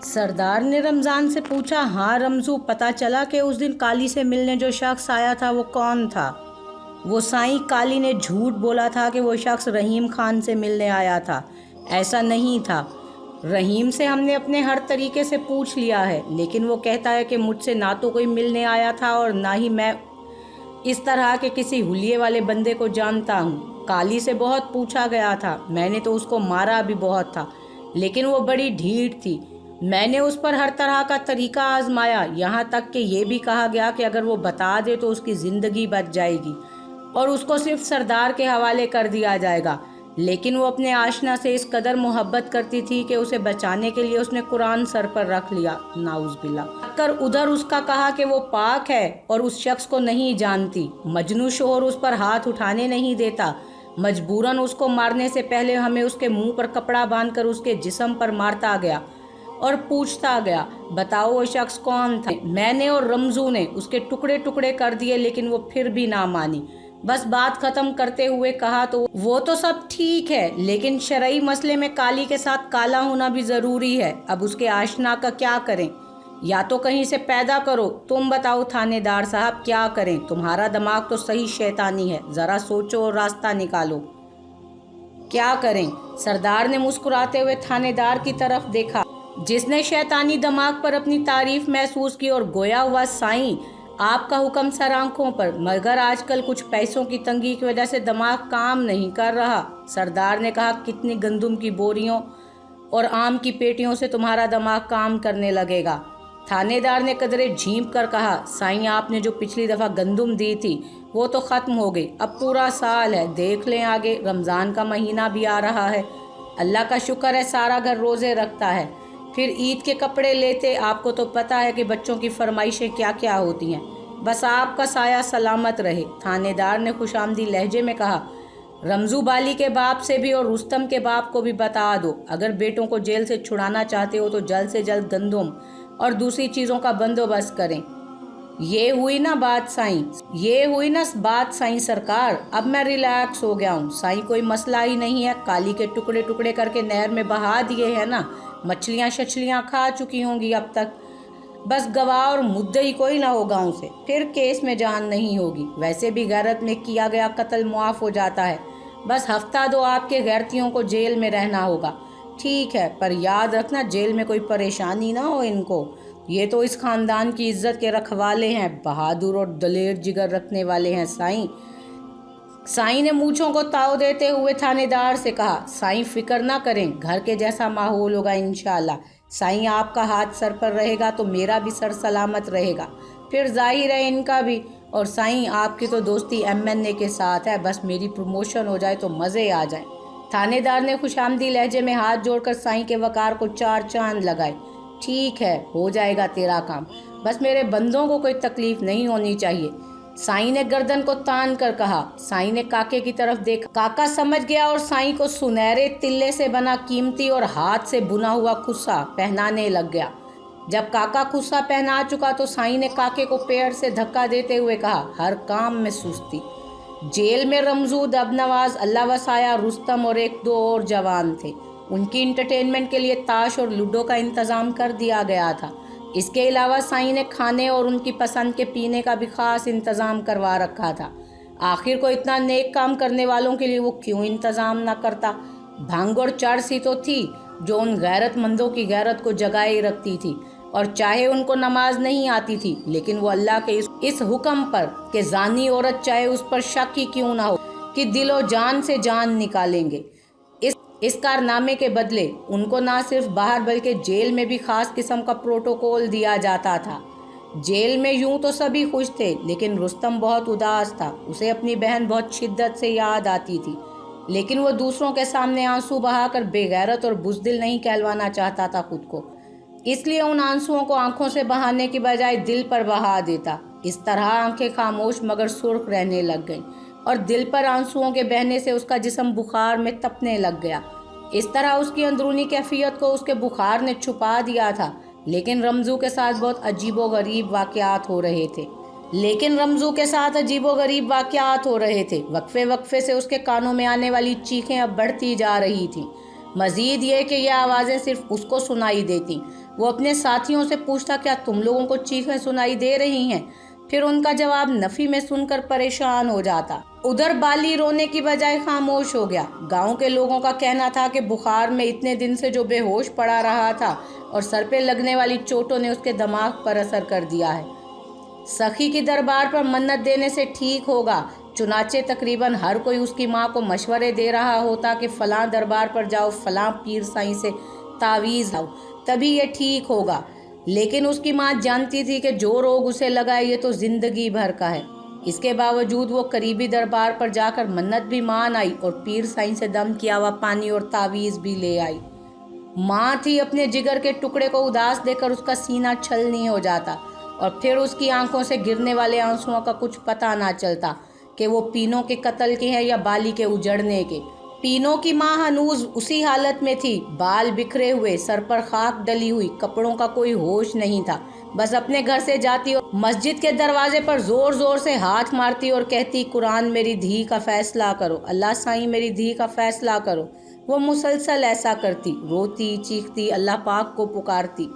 सरदार ने रमज़ान से पूछा, हाँ रमज़ू, पता चला कि उस दिन काली से मिलने जो शख्स आया था वो कौन था? वो साईं काली ने झूठ बोला था कि वो शख्स रहीम खान से मिलने आया था। ऐसा नहीं था। रहीम से हमने अपने हर तरीके से पूछ लिया है, लेकिन वो कहता है कि मुझसे ना तो कोई मिलने आया था और ना ही मैं इस तरह के किसी हुलिये वाले बंदे को जानता हूँ। काली से बहुत पूछा गया था, मैंने तो उसको मारा भी बहुत था, लेकिन वो बड़ी ढीठ थी। मैंने उस पर हर तरह का तरीका आजमाया, यहाँ तक कि ये भी कहा गया कि अगर वो बता दे तो उसकी ज़िंदगी बच जाएगी और उसको सिर्फ सरदार के हवाले कर दिया जाएगा। लेकिन वो अपने आशना से इस कदर मोहब्बत करती थी कि उसे बचाने के लिए उसने कुरान सर पर रख लिया। नाउज़ कर उधर उसका कहा कि वो पाक है और उस शख्स को नहीं जानती। मजनू शोहर उस पर हाथ उठाने नहीं देता। मजबूरन उसको मारने से पहले हमें उसके मुंह पर कपड़ा बांधकर उसके जिस्म पर मारता गया और पूछता गया, बताओ वो शख्स कौन था? मैंने और रमज़ू ने उसके टुकड़े टुकड़े कर दिए, लेकिन वो फिर भी ना मानी। बस बात ख़त्म करते हुए कहा, तो वो तो सब ठीक है, लेकिन शरई मसले में काली के साथ काला होना भी ज़रूरी है। अब उसके आशना का क्या करें? या तो कहीं से पैदा करो। तुम बताओ थानेदार साहब, क्या करें? तुम्हारा दिमाग तो सही शैतानी है, ज़रा सोचो और रास्ता निकालो। क्या करें? सरदार ने मुस्कुराते हुए थानेदार की तरफ देखा, जिसने शैतानी दिमाग पर अपनी तारीफ महसूस की, और गोया हुआ, साईं आपका हुक्म सर आंखों पर, मगर आजकल कुछ पैसों की तंगी की वजह से दिमाग काम नहीं कर रहा। सरदार ने कहा, कितनी गंदम की बोरियों और आम की पेटियों से तुम्हारा दिमाग काम करने लगेगा? थानेदार ने कदरे झींप कर कहा, साईं आपने जो पिछली दफ़ा गंदम दी थी वो तो ख़त्म हो गई, अब पूरा साल है, देख लें आगे, रमज़ान का महीना भी आ रहा है। अल्लाह का शुक्र है सारा घर रोज़े रखता है, फिर ईद के कपड़े लेते। आपको तो पता है कि बच्चों की फरमाइशें क्या क्या होती हैं। बस आपका साया सलामत रहे। थानेदार ने खुशामदी लहजे में कहा, रमज़ू बाली के बाप से भी और रुस्तम के बाप को भी बता दो, अगर बेटों को जेल से छुड़ाना चाहते हो तो जल्द से जल्द गंदम और दूसरी चीज़ों का बंदोबस्त करें। ये हुई ना बात साईं सरकार, अब मैं रिलैक्स हो गया हूँ। साईं कोई मसला ही नहीं है, काली के टुकड़े टुकड़े करके नहर में बहा दिए हैं ना, मछलियाँ शछलियाँ खा चुकी होंगी अब तक। बस गवाह और मुद्दई कोई ना हो गाँव से, फिर केस में जान नहीं होगी। वैसे भी गैरत में किया गया कत्ल मुआफ़ हो जाता है। बस हफ्ता दो आपके गैरतियों को जेल में रहना होगा। ठीक है, पर याद रखना जेल में कोई परेशानी ना हो इनको। ये तो इस खानदान की इज्जत के रखवाले हैं, बहादुर और दलेर जिगर रखने वाले हैं। साईं ने मूंछों को ताव देते हुए थानेदार से कहा, साईं फिक्र ना करें, घर के जैसा माहौल होगा इंशाल्लाह। साईं आपका हाथ सर पर रहेगा तो मेरा भी सर सलामत रहेगा, फिर जाहिर है इनका भी। और साईं आपकी तो दोस्ती MNA के साथ है, बस मेरी प्रमोशन हो जाए तो मज़े आ जाए। थानेदार ने खुशामदी लहजे में हाथ जोड़कर साईं के वकार को 4 चांद लगाए। ठीक है, हो जाएगा तेरा काम, बस मेरे बंदों को कोई तकलीफ नहीं होनी चाहिए। साईं ने गर्दन को तान कर कहा। साईं ने काके की तरफ देखा। काका समझ गया और साईं को सुनहरे तिल्ले से बना कीमती और हाथ से बुना हुआ खुस्सा पहनाने लग गया। जब काका खुस्सा पहना चुका तो साईं ने काके को पैर से धक्का देते हुए कहा, हर काम में सुस्ती। जेल में रमजूद, अबनवाज, अल्लाह वसाया, रुस्तम और 1-2 और जवान थे। उनकी इंटरटेनमेंट के लिए ताश और लूडो का इंतज़ाम कर दिया गया था। इसके अलावा साईं ने खाने और उनकी पसंद के पीने का भी ख़ास इंतज़ाम करवा रखा था। आखिर को इतना नेक काम करने वालों के लिए वो क्यों इंतज़ाम ना करता? भांग और चर्स ही तो थी जो उन गैरतमंदों की गैरत को जगाए रखती थी, और चाहे उनको नमाज नहीं आती थी, लेकिन वो अल्लाह के इस हुक्म पर कि जानी औरत चाहे उस पर शक ही क्यों ना हो कि दिलो जान से जान निकालेंगे, इस कारनामे के बदले उनको ना सिर्फ बाहर बल्कि जेल में भी खास किस्म का प्रोटोकॉल दिया जाता था। जेल में यूं तो सभी खुश थे, लेकिन रुस्तम बहुत उदास था। उसे अपनी बहन बहुत शिद्दत से याद आती थी, लेकिन वो दूसरों के सामने आंसू बहाकर बेगैरत और बुज़दिल नहीं कहलवाना चाहता था खुद को। इसलिए उन आंसुओं को आंखों से बहाने की बजाय दिल पर बहा देता। इस तरह आंखें खामोश मगर सुर्ख रहने लग गईं, और दिल पर आंसुओं के बहने से उसका जिस्म बुखार में तपने लग गया। इस तरह उसकी अंदरूनी कैफियत को उसके बुखार ने छुपा दिया था। लेकिन रमज़ू के साथ बहुत अजीबो गरीब वाक़यात हो रहे थे। वक्फे वक्फे से उसके कानों में आने वाली चीखें अब बढ़ती जा रही थीं। मज़ीद ये कि यह आवाज़ें सिर्फ उसको सुनाई देती, वो अपने साथियों से पूछता, क्या तुम लोगों को चीखें सुनाई दे रही हैं? फिर उनका जवाब नफी में सुनकर परेशान हो जाता। उधर बाली रोने की बजाय खामोश हो गया। गांव के लोगों का कहना था कि बुखार में इतने दिन से जो बेहोश पड़ा रहा था और सर पे लगने वाली चोटों ने उसके दिमाग पर असर कर दिया है। सखी की दरबार पर मन्नत देने से ठीक होगा। चुनाचे तकरीबन हर कोई उसकी माँ को मशवरे दे रहा होता कि फलां दरबार पर जाओ, फलां पीर साईं से तावीज़ लाओ, तभी ये ठीक होगा। लेकिन उसकी माँ जानती थी कि जो रोग उसे लगा है ये तो जिंदगी भर का है। इसके बावजूद वो करीबी दरबार पर जाकर मन्नत भी मान आई और पीर साईं से दम किया हुआ पानी और तावीज़ भी ले आई। माँ थी, अपने जिगर के टुकड़े को उदास देकर उसका सीना छलनी हो जाता और फिर उसकी आंखों से गिरने वाले आंसुओं का कुछ पता ना चलता कि वो पीनों के कत्ल के हैं या बाली के उजड़ने के। पीनों की माँ हनूज उसी हालत में थी, बाल बिखरे हुए, सर पर खाक डली हुई, कपड़ों का कोई होश नहीं था। बस अपने घर से जाती और मस्जिद के दरवाजे पर जोर जोर से हाथ मारती और कहती, कुरान मेरी धी का फैसला करो, अल्लाह साईं मेरी धी का फैसला करो। वो मुसलसल ऐसा करती, रोती चीखती, अल्लाह पाक को पुकारती।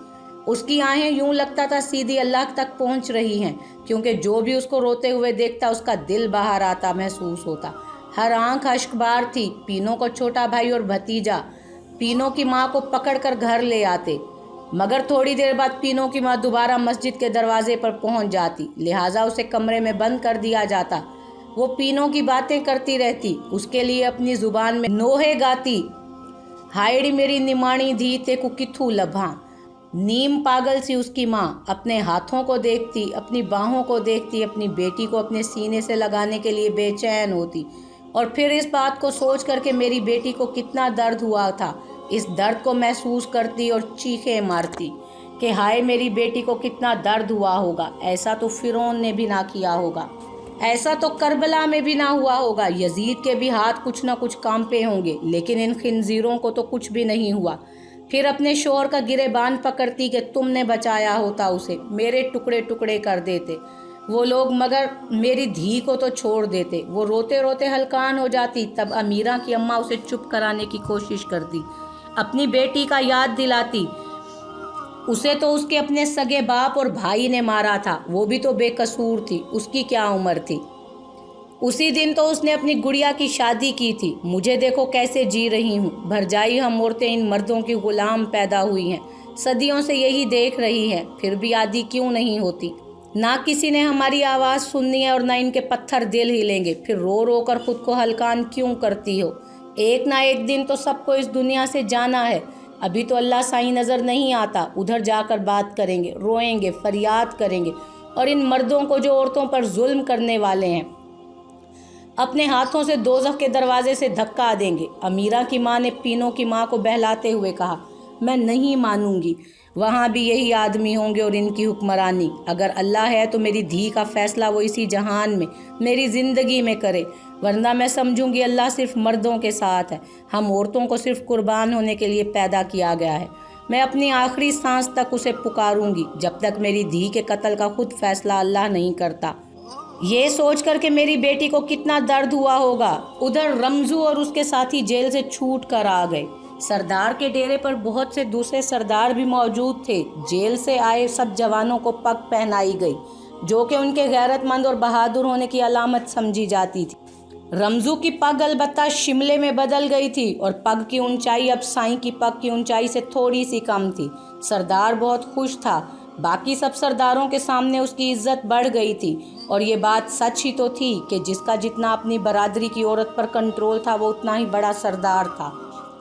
उसकी आहें यूं लगता था सीधी अल्लाह तक पहुंच रही हैं, क्योंकि जो भी उसको रोते हुए देखता उसका दिल बाहर आता महसूस होता। हर आंख अश्कबार थी। पीनों को छोटा भाई और भतीजा पीनों की माँ को पकड़कर घर ले आते, मगर थोड़ी देर बाद पीनों की माँ दोबारा मस्जिद के दरवाजे पर पहुंच जाती, लिहाजा उसे कमरे में बंद कर दिया जाता। वो पीनों की बातें करती रहती, उसके लिए अपनी जुबान में नोहे गाती, हायड़ी मेरी निमाणी धी ते को किथू लभा। नीम पागल सी उसकी माँ अपने हाथों को देखती, अपनी बाहों को देखती, अपनी बेटी को अपने सीने से लगाने के लिए बेचैन होती और फिर इस बात को सोच करके मेरी बेटी को कितना दर्द हुआ था, इस दर्द को महसूस करती और चीखें मारती कि हाय मेरी बेटी को कितना दर्द हुआ होगा। ऐसा तो फिरौन ने भी ना किया होगा, ऐसा तो करबला में भी ना हुआ होगा। यजीद के भी हाथ कुछ ना कुछ कांपे होंगे, लेकिन इन खिंजीरों को तो कुछ भी नहीं हुआ। फिर अपने शोहर का गिरेबान पकड़ती कि तुमने बचाया होता उसे, मेरे टुकड़े टुकड़े कर देते वो लोग, मगर मेरी धी को तो छोड़ देते। वो रोते रोते हलकान हो जाती। तब अमीरा की अम्मा उसे चुप कराने की कोशिश करती, अपनी बेटी का याद दिलाती, उसे तो उसके अपने सगे बाप और भाई ने मारा था, वो भी तो बेकसूर थी, उसकी क्या उम्र थी। उसी दिन तो उसने अपनी गुड़िया की शादी की थी। मुझे देखो कैसे जी रही हूँ, भरजाई हम औरतें इन मर्दों की गुलाम पैदा हुई हैं, सदियों से यही देख रही हैं, फिर भी आदी क्यों नहीं होती। ना किसी ने हमारी आवाज़ सुननी है और ना इनके पत्थर दिल हिलेंगे, फिर रो रो कर खुद को हलकान क्यों करती हो। एक ना एक दिन तो सबको इस दुनिया से जाना है। अभी तो अल्लाह साईं नज़र नहीं आता, उधर जाकर बात करेंगे, रोएंगे, फरियाद करेंगे और इन मर्दों को जो औरतों पर जुल्म करने वाले हैं अपने हाथों से दोज़ख के दरवाजे से धक्का देंगे। अमीरा की माँ ने पीनों की माँ को बहलाते हुए कहा, मैं नहीं मानूंगी, वहाँ भी यही आदमी होंगे और इनकी हुक्मरानी। अगर अल्लाह है तो मेरी धी का फैसला वो इसी जहान में मेरी ज़िंदगी में करे, वरना मैं समझूंगी अल्लाह सिर्फ मर्दों के साथ है, हम औरतों को सिर्फ कुर्बान होने के लिए पैदा किया गया है। मैं अपनी आखिरी सांस तक उसे पुकारूंगी जब तक मेरी धी के कत्ल का खुद फैसला अल्लाह नहीं करता। ये सोच कर के मेरी बेटी को कितना दर्द हुआ होगा। उधर रमजू और उसके साथी जेल से छूट कर आ गए। सरदार के डेरे पर बहुत से दूसरे सरदार भी मौजूद थे। जेल से आए सब जवानों को पग पहनाई गई, जो कि उनके गैरतमंद और बहादुर होने की अलामत समझी जाती थी। रमजू की पग अलबत्ता शिमले में बदल गई थी और पग की ऊंचाई अब साईं की पग की ऊंचाई से थोड़ी सी कम थी। सरदार बहुत खुश था। बाकी सब सरदारों के सामने उसकी इज्जत बढ़ गई थी और ये बात सच ही तो थी कि जिसका जितना अपनी बरादरी की औरत पर कंट्रोल था वो उतना ही बड़ा सरदार था।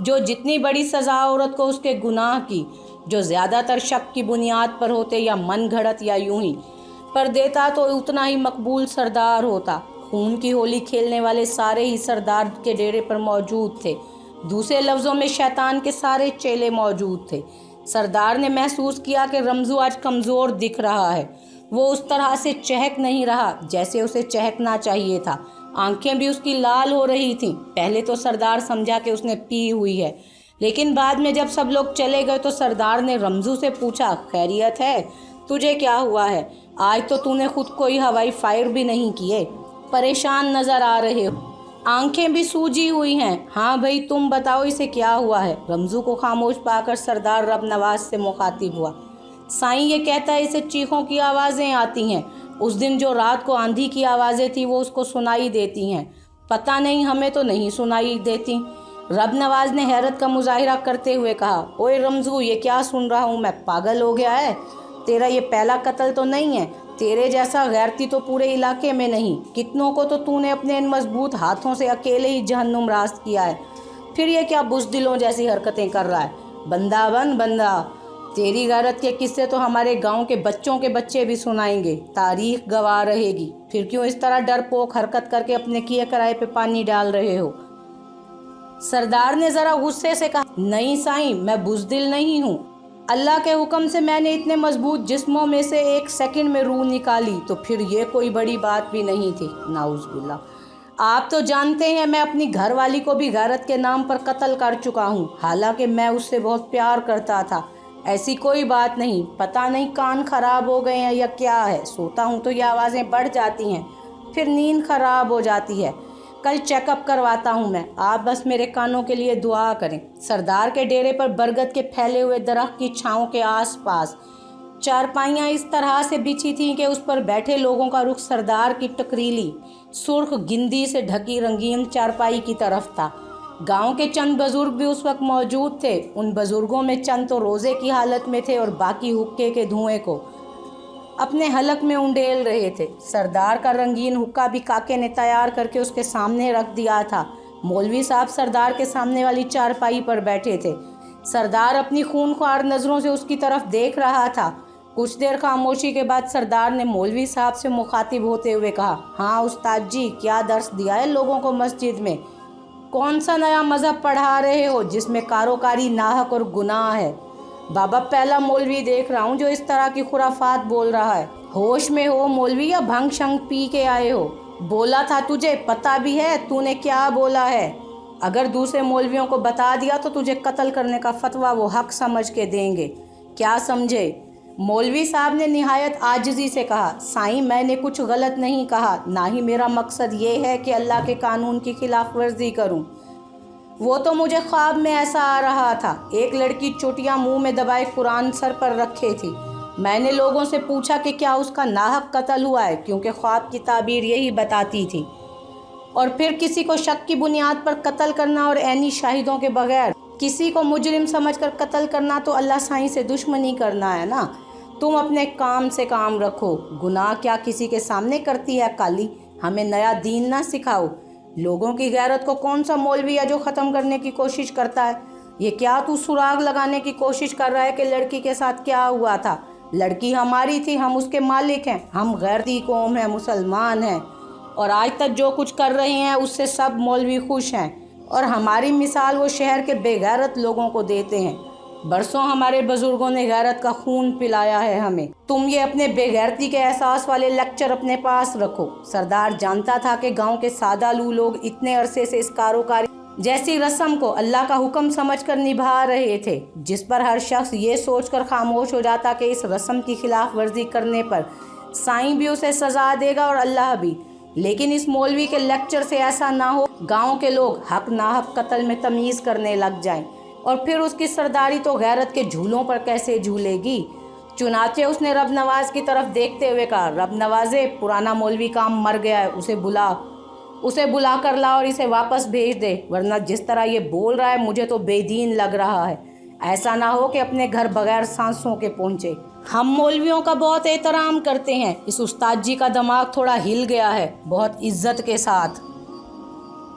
जो जितनी बड़ी सज़ा औरत को उसके गुनाह की, जो ज़्यादातर शक की बुनियाद पर होते या मन घड़त या यूं ही पर देता, तो उतना ही मकबूल सरदार होता। खून की होली खेलने वाले सारे ही सरदार के डेरे पर मौजूद थे। दूसरे लफ्ज़ों में शैतान के सारे चेले मौजूद थे। सरदार ने महसूस किया कि रमजू आज कमज़ोर दिख रहा है। वो उस तरह से चहक नहीं रहा जैसे उसे चहकना चाहिए था। आंखें भी उसकी लाल हो रही थीं। पहले तो सरदार समझा कि उसने पी हुई है, लेकिन बाद में जब सब लोग चले गए तो सरदार ने रमजू से पूछा, खैरियत है, तुझे क्या हुआ है? आज तो तूने खुद कोई हवाई फायर भी नहीं किए, परेशान नज़र आ रहे हो। आंखें भी सूजी हुई हैं। हाँ भाई तुम बताओ इसे क्या हुआ है। रमजू को खामोश पाकर सरदार रब नवाज से मुखातिब हुआ। साईं ये कहता है इसे चीखों की आवाज़ें आती हैं। उस दिन जो रात को आंधी की आवाज़ें थी वो उसको सुनाई देती हैं। पता नहीं हमें तो नहीं सुनाई देती। रब नवाज ने हैरत का मुजाहिरा करते हुए कहा, ओए रमजू ये क्या सुन रहा हूँ मैं, पागल हो गया है? तेरा ये पहला कत्ल तो नहीं है। तेरे जैसा गैरती तो पूरे इलाके में नहीं। कितनों को तो तूने अपने इन मजबूत हाथों से अकेले ही जहन्नुम रास्त किया है। फिर ये क्या बुज़दिलों जैसी हरकतें कर रहा है? बंदा बन बंदा। तेरी गैरत के किस्से तो हमारे गांव के बच्चों के बच्चे भी सुनाएंगे। तारीख गवाह रहेगी। फिर क्यों इस तरह डरपोक हरकत करके अपने किए कराए पे पानी डाल रहे हो? सरदार ने ज़रा गुस्से से कहा, नहीं साईं मैं बुज़दिल नहीं हूँ। अल्लाह के हुक्म से मैंने इतने मजबूत जिस्मों में से एक सेकंड में रूह निकाली तो फिर ये कोई बड़ी बात भी नहीं थी। नाउज़ुबिल्लाह। आप तो जानते हैं मैं अपनी घरवाली को भी गैरत के नाम पर कत्ल कर चुका हूँ। हालांकि मैं उससे बहुत प्यार करता था। ऐसी कोई बात नहीं। पता नहीं कान खराब हो गए हैं या क्या है। सोता हूँ तो ये आवाज़ें बढ़ जाती हैं, फिर नींद खराब हो जाती है। कल चेकअप करवाता हूँ मैं। आप बस मेरे कानों के लिए दुआ करें। सरदार के डेरे पर बरगद के फैले हुए दरख्त की छाँव के आसपास चारपाइयाँ इस तरह से बिछी थीं कि उस पर बैठे लोगों का रुख सरदार की टकरीली सुर्ख गिंदी से ढकी रंगीन चारपाई की तरफ था। गांव के चंद बुजुर्ग भी उस वक्त मौजूद थे। उन बुजुर्गों में चंद तो रोज़े की हालत में थे और बाकी हुक्के के धुएं को अपने हलक में उंडेल रहे थे। सरदार का रंगीन हुक्का भी काके ने तैयार करके उसके सामने रख दिया था। मौलवी साहब सरदार के सामने वाली चारपाई पर बैठे थे। सरदार अपनी खूनख्वार नज़रों से उसकी तरफ देख रहा था। कुछ देर खामोशी के बाद सरदार ने मौलवी साहब से मुखातिब होते हुए कहा, हाँ उस्ताद जी, क्या दर्स दिया है लोगों को मस्जिद में? कौन सा नया मज़हब पढ़ा रहे हो जिसमें कारोकारी नाहक और गुनाह है? बाबा पहला मौलवी देख रहा हूँ जो इस तरह की खुराफात बोल रहा है। होश में हो मौलवी या भंग शंग पी के आए हो? बोला था तुझे, पता भी है तूने क्या बोला है। अगर दूसरे मौलवियों को बता दिया तो तुझे कत्ल करने का फतवा वो हक समझ के देंगे। क्या समझे? मौलवी साहब ने निहायत आजिज़ी से कहा, साईं मैंने कुछ गलत नहीं कहा, ना ही मेरा मकसद ये है कि अल्लाह के कानून की खिलाफ वर्जी करूँ। वो तो मुझे ख्वाब में ऐसा आ रहा था। एक लड़की चोटियाँ मुंह में दबाए कुरान सर पर रखे थी। मैंने लोगों से पूछा कि क्या उसका नाहक कत्ल हुआ है, क्योंकि ख्वाब की ताबीर यही बताती थी। और फिर किसी को शक की बुनियाद पर कत्ल करना और ऐनी शाहिदों के बगैर किसी को मुजरिम समझकर कत्ल करना तो अल्लाह साईं से दुश्मनी करना है ना। तुम अपने काम से काम रखो। गुनाह क्या किसी के सामने करती है काली? हमें नया दीन ना सिखाओ। लोगों की गैरत को कौन सा मौलवी है जो ख़त्म करने की कोशिश करता है? ये क्या तू सुराग लगाने की कोशिश कर रहा है कि लड़की के साथ क्या हुआ था? लड़की हमारी थी, हम उसके मालिक हैं। हम गैरती कौम हैं, मुसलमान हैं, और आज तक जो कुछ कर रहे हैं उससे सब मौलवी खुश हैं। और हमारी मिसाल वो शहर के बेगैरत लोगों को देते हैं। बरसों हमारे बुजुर्गों ने गैरत का खून पिलाया है हमें। तुम ये अपने बेगैरती के एहसास वाले लेक्चर अपने पास रखो। सरदार जानता था कि गांव के सादालू लोग इतने अरसे से इस कारोकारी जैसी रस्म को अल्लाह का हुक्म समझकर निभा रहे थे, जिस पर हर शख्स ये सोचकर खामोश हो जाता कि इस रस्म की खिलाफ वर्जी करने पर साईं भी उसे सज़ा देगा और अल्लाह भी। लेकिन इस मौलवी के लेक्चर से ऐसा ना हो गाँव के लोग हक नाहक कत्ल में तमीज़ करने लग जाएं, और फिर उसकी सरदारी तो गैरत के झूलों पर कैसे झूलेगी। चुनाचे उसने रब नवाज की तरफ देखते हुए कहा, रब नवाजे, पुराना मौलवी काम मर गया है, उसे बुला कर ला और इसे वापस भेज दे, वरना जिस तरह ये बोल रहा है मुझे तो बेदीन लग रहा है। ऐसा ना हो कि अपने घर बगैर सांसों के पहुँचे। हम मौलवियों का बहुत एहतराम करते हैं। इस उस्ताद जी का दिमाग थोड़ा हिल गया है, बहुत इज्जत के साथ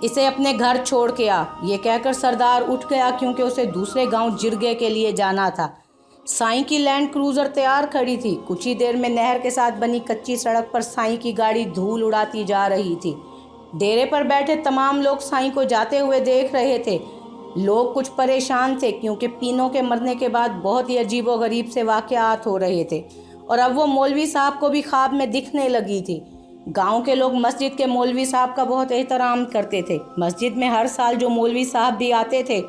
इसे अपने घर छोड़ के आ। ये कहकर सरदार उठ गया क्योंकि उसे दूसरे गांव जिरगे के लिए जाना था। साईं की लैंड क्रूज़र तैयार खड़ी थी। कुछ ही देर में नहर के साथ बनी कच्ची सड़क पर साईं की गाड़ी धूल उड़ाती जा रही थी। डेरे पर बैठे तमाम लोग साईं को जाते हुए देख रहे थे। लोग कुछ परेशान थे क्योंकि पीनों के मरने के बाद बहुत ही अजीबोगरीब से वाक़यात हो रहे थे, और अब वो मौलवी साहब को भी ख्वाब में दिखने लगी थी। गांव के लोग मस्जिद के मौलवी साहब का बहुत एहतराम करते थे। मस्जिद में हर साल जो मौलवी साहब भी आते थे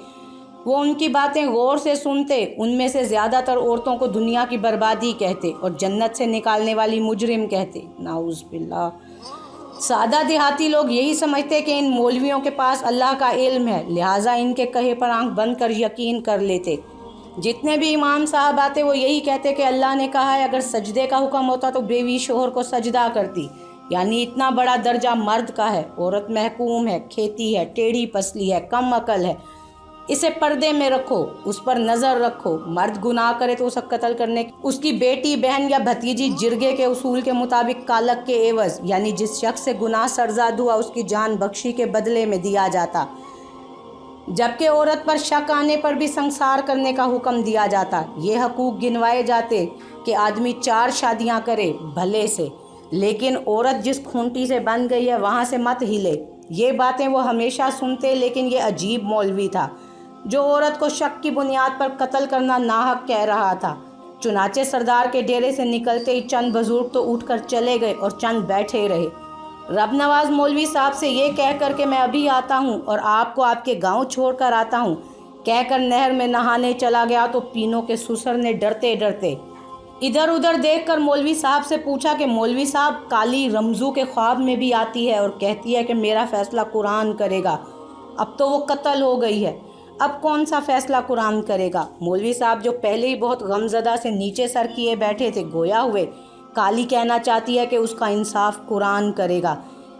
वो उनकी बातें गौर से सुनते। उनमें से ज़्यादातर औरतों को दुनिया की बर्बादी कहते और जन्नत से निकालने वाली मुजरिम कहते। नाउज़ बिल्लाह। सादा देहाती लोग यही समझते कि इन मौलवियों के पास अल्लाह का इल्म है, लिहाजा इनके कहे पर आंख बंद कर यकीन कर लेते। जितने भी इमाम साहब आते वो यही कहते कि अल्लाह ने कहा है, अगर सजदे का हुक्म होता तो बेवी शोहर को सजदा करती। यानी इतना बड़ा दर्जा मर्द का है, औरत महकूम है, खेती है, टेढ़ी पसली है, कम अकल है, इसे पर्दे में रखो, उस पर नज़र रखो। मर्द गुनाह करे तो उसे कत्ल करने, उसकी बेटी, बहन या भतीजी जिरगे के उसूल के मुताबिक कालक के एवज, यानी जिस शख्स से गुनाह सरज़ाद हुआ उसकी जान बख्शी के बदले में दिया जाता। जबकि औरत पर शक आने पर भी संसार करने का हुक्म दिया जाता। ये हकूक़ गिनवाए जाते कि आदमी 4 शादियां करे भले से, लेकिन औरत जिस खूंटी से बन गई है वहाँ से मत हिले। ये बातें वो हमेशा सुनते, लेकिन ये अजीब मौलवी था जो औरत को शक की बुनियाद पर कत्ल करना नाहक कह रहा था। चुनाचे सरदार के डेरे से निकलते ही चंद बुजुर्ग तो उठकर चले गए और चंद बैठे रहे। रब नवाज मौलवी साहब से ये कह कर के मैं अभी आता हूँ और आपको आपके गांव छोड़कर आता हूँ, कहकर नहर में नहाने चला गया तो पीनों के सुसर ने डरते डरते इधर उधर देखकर मौलवी साहब से पूछा कि मौलवी साहब, काली रमज़ू के ख्वाब में भी आती है और कहती है कि मेरा फ़ैसला कुरान करेगा। अब तो वो कत्ल हो गई है, अब कौन सा फ़ैसला कुरान करेगा। मौलवी साहब जो पहले ही बहुत गमज़दा से नीचे सर किए बैठे थे, गोया हुए, काली कहना चाहती है कि उसका इंसाफ कुरान करेगा।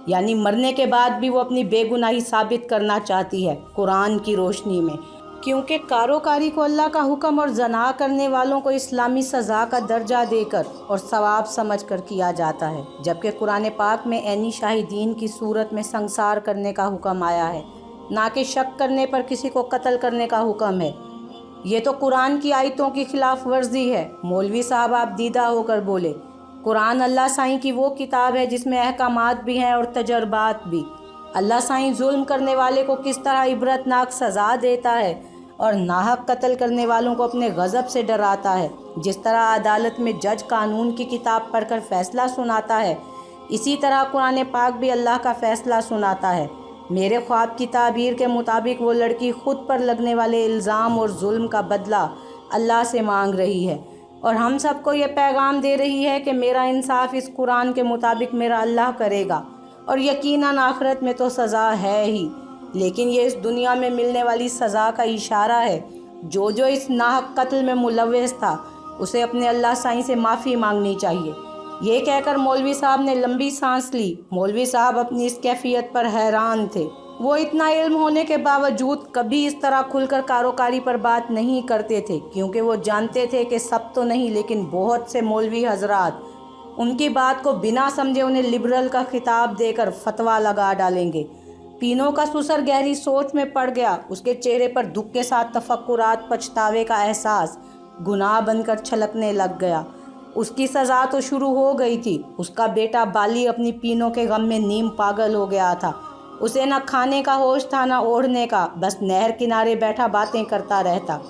यानी मरने के बाद भी वो अपनी बेगुनाही साबित करना चाहती है कुरान की रोशनी में, क्योंकि कारोकारी को अल्लाह का हुक्म और जना करने वालों को इस्लामी सज़ा का दर्जा देकर और सवाब समझ कर किया जाता है, जबकि कुरान पाक में ऐनी शाहिदीन की सूरत में संसार करने का हुक्म आया है, ना कि शक करने पर किसी को कत्ल करने का हुक्म है। ये तो कुरान की आयतों की खिलाफ वर्जी है। मौलवी साहब आप दीदा होकर बोले, कुरान अल्लाह साईं की वो किताब है जिसमें अहकामात भी हैं और तजर्बात भी। अल्लाह साईं जुल्म करने वाले को किस तरह इबरतनाक सज़ा देता है और नाहक कत्ल करने वालों को अपने गज़ब से डराता है। जिस तरह अदालत में जज कानून की किताब पढ़कर फ़ैसला सुनाता है, इसी तरह कुरान पाक भी अल्लाह का फ़ैसला सुनाता है। मेरे ख्वाब की ताबीर के मुताबिक वो लड़की ख़ुद पर लगने वाले इल्ज़ाम और जुल्म का बदला अल्लाह से मांग रही है और हम सबको ये पैगाम दे रही है कि मेरा इंसाफ इस कुरान के मुताबिक मेरा अल्लाह करेगा और यकीनन आखिरत में तो सज़ा है ही, लेकिन ये इस दुनिया में मिलने वाली सज़ा का इशारा है। जो इस नाहक कत्ल में मुलव्वस था उसे अपने अल्लाह साईं से माफ़ी मांगनी चाहिए। ये कहकर मौलवी साहब ने लंबी सांस ली। मौलवी साहब अपनी इस कैफियत पर हैरान थे। वो इतना इल्म होने के बावजूद कभी इस तरह खुलकर कारोकारी पर बात नहीं करते थे, क्योंकि वो जानते थे कि सब तो नहीं लेकिन बहुत से मौलवी हजरात उनकी बात को बिना समझे उन्हें लिबरल का खिताब देकर फतवा लगा डालेंगे। पीनों का सुसर गहरी सोच में पड़ गया। उसके चेहरे पर दुख के साथ तफक्कुरात, पछतावे का एहसास गुनाह बनकर छलकने लग गया। उसकी सज़ा तो शुरू हो गई थी। उसका बेटा बाली अपनी पीनों के गम में नीम पागल हो गया था। उसे न खाने का होश था न ओढ़ने का, बस नहर किनारे बैठा बातें करता रहता।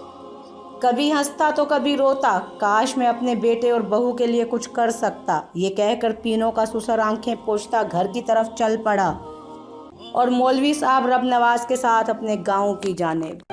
कभी हंसता तो कभी रोता, काश मैं अपने बेटे और बहू के लिए कुछ कर सकता। ये कहकर पीनों का सुसर आंखें पोंछता घर की तरफ चल पड़ा और मौलवी साहब रब नवाज के साथ अपने गाँव की जानिब।